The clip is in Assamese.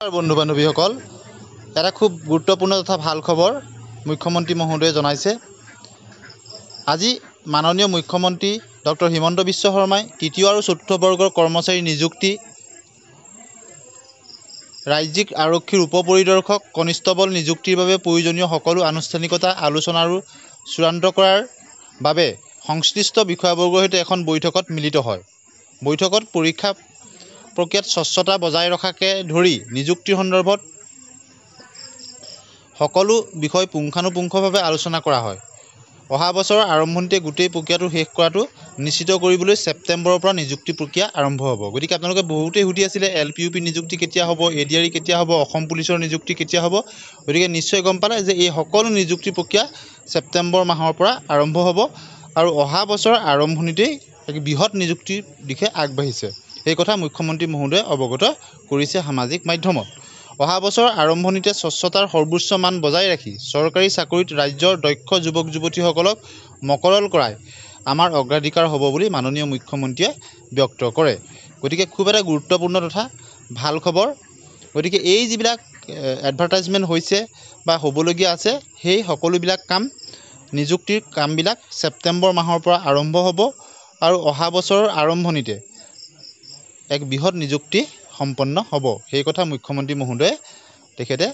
বন্ধু বান্ধৱীসকল, এটা খুব গুৰুত্বপূৰ্ণ তথা ভাল খবৰ মুখ্যমন্ত্ৰী মহোদয়ে জনাইছে। আজি মাননীয় মুখ্যমন্ত্ৰী ডক্টৰ হিমন্ত বিশ্ব শৰ্মাই তৃতীয় আৰু চতুৰ্থ বৰ্গৰ কৰ্মচাৰী নিযুক্তি, ৰাজ্যিক আৰক্ষীৰ উপ পৰিদৰ্শক কনিষ্টবল নিযুক্তিৰ বাবে প্ৰয়োজনীয় সকলো আনুষ্ঠানিকতা আলোচনা আৰু চূড়ান্ত কৰাৰ বাবে সংশ্লিষ্ট বিষয়াবৰ্গৰ সৈতে এখন বৈঠকত মিলিত হয়। বৈঠকত পৰীক্ষা প্ৰক্ৰিয়াত স্বচ্ছতা বজাই ৰখাকে ধৰি নিযুক্তিৰ সন্দৰ্ভত সকলো বিষয় পুংখানুপুংখভাৱে আলোচনা কৰা হয়। অহা বছৰৰ আৰম্ভণিতে গোটেই প্ৰক্ৰিয়াটো শেষ কৰাটো নিশ্চিত কৰিবলৈ ছেপ্টেম্বৰৰ পৰা নিযুক্তি প্ৰক্ৰিয়া আৰম্ভ হ'ব। গতিকে আপোনালোকে বহুতেই সুধি আছিলে LPUP নিযুক্তি কেতিয়া হ'ব, ADRE কেতিয়া হ'ব, অসম পুলিচৰ নিযুক্তি কেতিয়া হ'ব। গতিকে নিশ্চয় গম পালে যে এই সকলো নিযুক্তি প্ৰক্ৰিয়া ছেপ্টেম্বৰ মাহৰ পৰা আৰম্ভ হ'ব আৰু অহা বছৰৰ আৰম্ভণিতেই এক বৃহৎ নিযুক্তিৰ দিশে আগবাঢ়িছে। এই কথা মুখ্যমন্ত্ৰী মহোদয়ে অৱগত কৰিছে সামাজিক মাধ্যমত। অহা বছৰৰ আৰম্ভণিতে স্বচ্ছতাৰ সৰ্বোচ্চ মান বজাই ৰাখি চৰকাৰী চাকৰিত ৰাজ্যৰ দক্ষ যুৱক যুৱতীসকলক মকৰল কৰাই আমাৰ অগ্ৰাধিকাৰ হ'ব বুলি মাননীয় মুখ্যমন্ত্ৰীয়ে ব্যক্ত কৰে। গতিকে খুব এটা গুৰুত্বপূৰ্ণ তথা ভাল খবৰ। গতিকে এই যিবিলাক এডভাৰটাইজমেণ্ট হৈছে বা হ'বলগীয়া আছে, সেই সকলোবিলাক কাম নিযুক্তিৰ কামবিলাক ছেপ্টেম্বৰ মাহৰ পৰা আৰম্ভ হ'ব আৰু অহা বছৰৰ আৰম্ভণিতে এক বৃহৎ নিযুক্তি সম্পন্ন হ'ব। সেই কথা মুখ্যমন্ত্ৰী মহোদয়ে তেখেতে